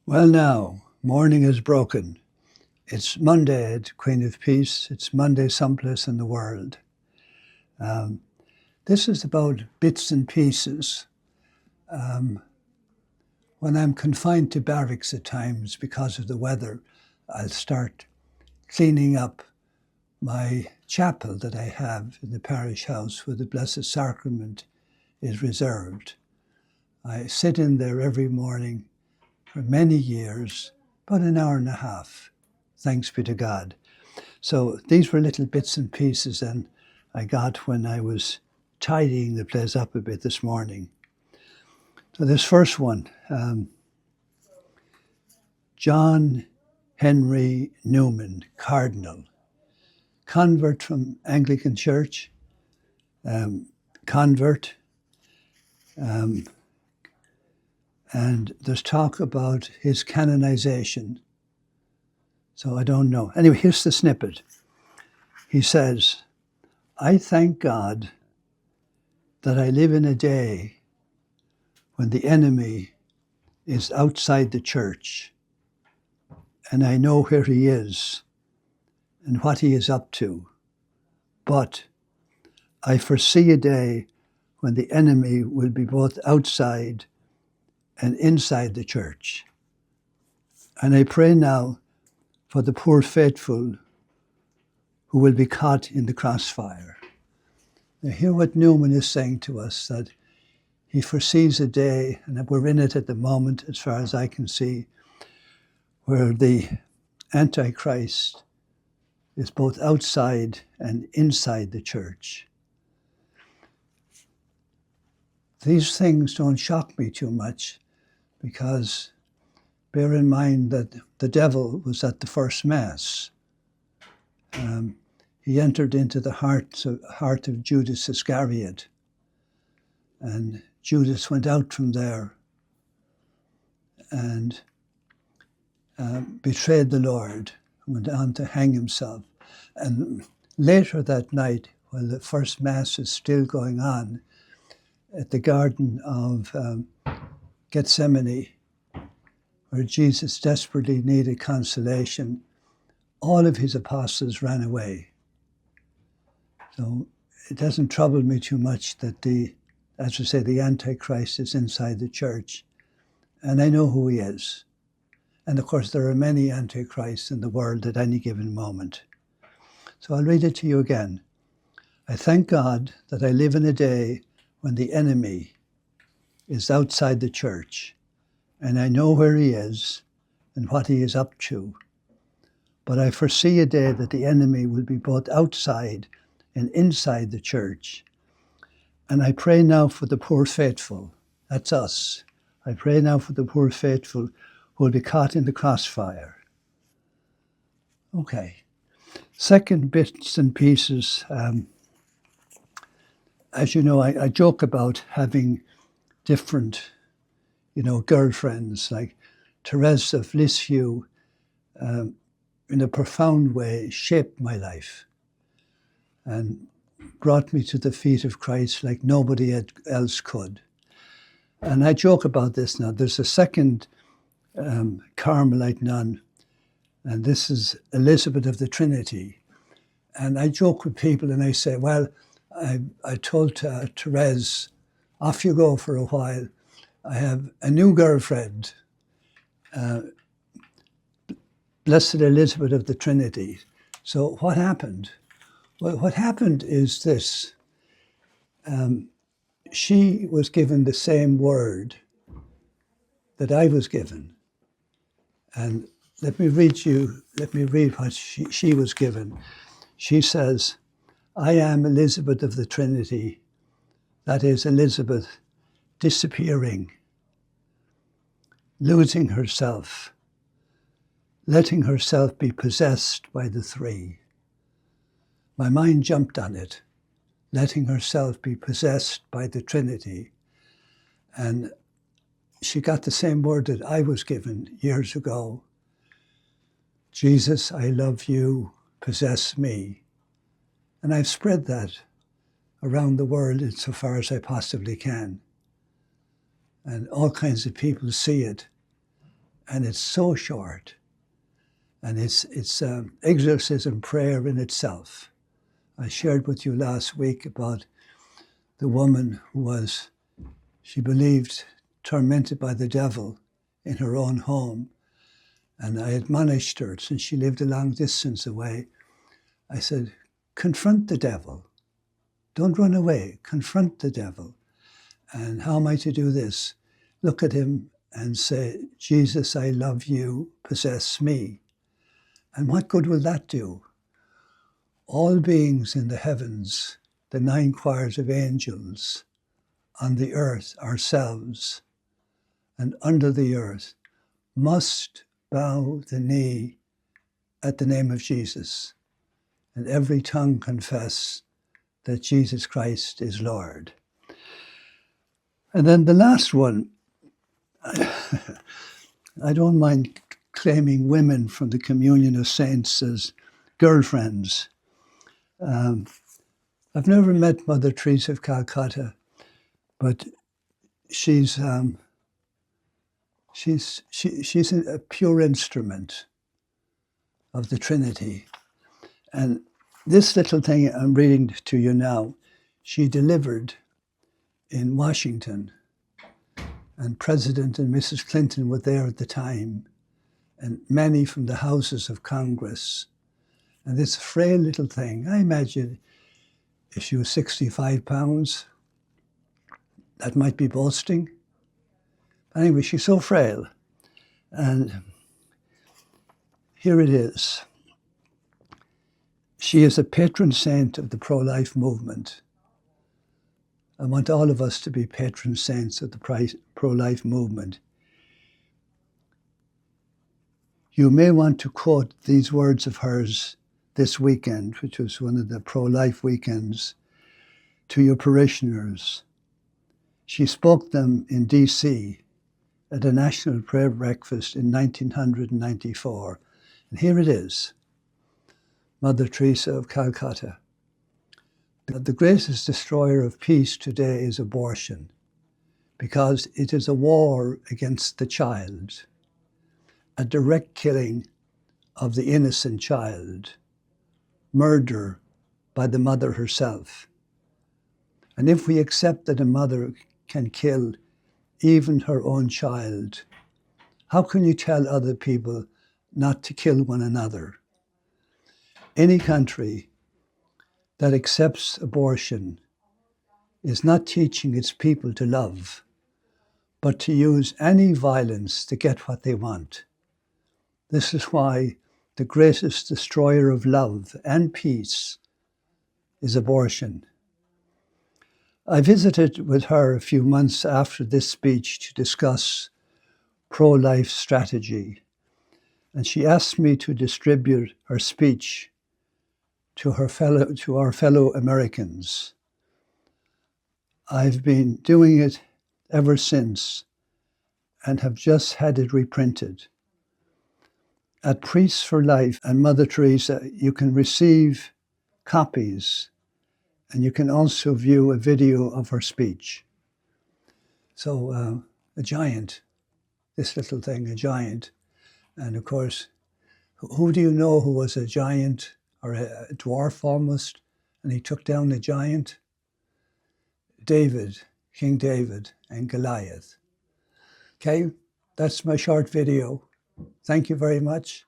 Well, now, morning is broken. It's Monday at Queen of Peace. It's Monday someplace in the world. Um, this is about bits and pieces. Um, when I'm confined to barracks at times because of the weather, I'll start cleaning up my chapel that I have in the parish house where the Blessed Sacrament is reserved. I sit in there every morning for many years, about an hour and a half. Thanks be to God. So these were little bits and pieces and I got when I was tidying the place up a bit this morning. So this first one, John Henry Newman, Cardinal, convert from Anglican Church, convert, and there's talk about his canonization. So I don't know. Anyway, here's the snippet. He says, I thank God that I live in a day when the enemy is outside the church and I know where he is and what he is up to. But I foresee a day when the enemy will be both outside and inside the church. And I pray now for the poor faithful who will be caught in the crossfire. Now hear what Newman is saying to us, that he foresees a day, and we're in it at the moment as far as I can see, where the Antichrist is both outside and inside the church. These things don't shock me too much because bear in mind that the devil was at the first Mass. He entered into the heart of Judas Iscariot, and Judas went out from there and betrayed the Lord, went on to hang himself. And later that night, while the first Mass is still going on, at the Garden of Gethsemane, where Jesus desperately needed consolation, all of his apostles ran away. So it doesn't trouble me too much that the Antichrist is inside the church. And I know who he is. And of course, there are many Antichrists in the world at any given moment. So I'll read it to you again. I thank God that I live in a day when the enemy is outside the church, and I know where he is and what he is up to. But I foresee a day that the enemy will be both outside and inside the church. And I pray now for the poor faithful. That's us. I pray now for the poor faithful who will be caught in the crossfire. Okay. Second, bits and pieces. As you know, I joke about having different, girlfriends. Like Therese of Lisieux, in a profound way, shaped my life and brought me to the feet of Christ like nobody else could. And I joke about this now. There's a second Carmelite nun, and this is Elizabeth of the Trinity. And I joke with people and I say, well, I told Therese, off you go for a while. I have a new girlfriend, Blessed Elizabeth of the Trinity. So what happened? Well, what happened is this. She was given the same word that I was given. And let me read what she was given. She says, I am Elizabeth of the Trinity. That is Elizabeth disappearing, losing herself, letting herself be possessed by the three. My mind jumped on it, letting herself be possessed by the Trinity. And she got the same word that I was given years ago. Jesus, I love you, possess me. And I've spread that around the world insofar as I possibly can. And all kinds of people see it. and it's so short. And it's exorcism prayer in itself. I shared with you last week about the woman who was, she believed, tormented by the devil in her own home. And I admonished her, since she lived a long distance away. I said, confront the devil. Don't run away. Confront the devil. And how am I to do this? Look at him and say, Jesus, I love you, possess me. And what good will that do? All beings in the heavens, the 9 choirs of angels, on the earth, ourselves, and under the earth, must bow the knee at the name of Jesus, and every tongue confess that Jesus Christ is Lord. And then the last one, I don't mind claiming women from the communion of saints as girlfriends. I've never met Mother Teresa of Calcutta, but she's a pure instrument of the Trinity. And this little thing I'm reading to you now, she delivered in Washington, and President and Mrs. Clinton were there at the time, and many from the houses of Congress. And this frail little thing, I imagine if she was 65 pounds, that might be boasting. Anyway, she's so frail. And here it is. She is a patron saint of the pro-life movement. I want all of us to be patron saints of the pro-life movement. You may want to quote these words of hers this weekend, which was one of the pro-life weekends, to your parishioners. She spoke them in DC at a national prayer breakfast in 1994. And here it is, Mother Teresa of Calcutta. The greatest destroyer of peace today is abortion, because it is a war against the child, a direct killing of the innocent child, murder by the mother herself. And if we accept that a mother can kill even her own child, how can you tell other people not to kill one another? Any country that accepts abortion is not teaching its people to love, but to use any violence to get what they want. This is why the greatest destroyer of love and peace is abortion. I visited with her a few months after this speech to discuss pro-life strategy, and she asked me to distribute her speech to our fellow Americans. I've been doing it ever since and have just had it reprinted. At Priests for Life and Mother Teresa, you can receive copies, and you can also view a video of her speech. So a giant, this little thing, a giant. And of course, who do you know who was a giant or a dwarf almost, and he took down a giant? David, King David and Goliath. Okay, that's my short video. Thank you very much.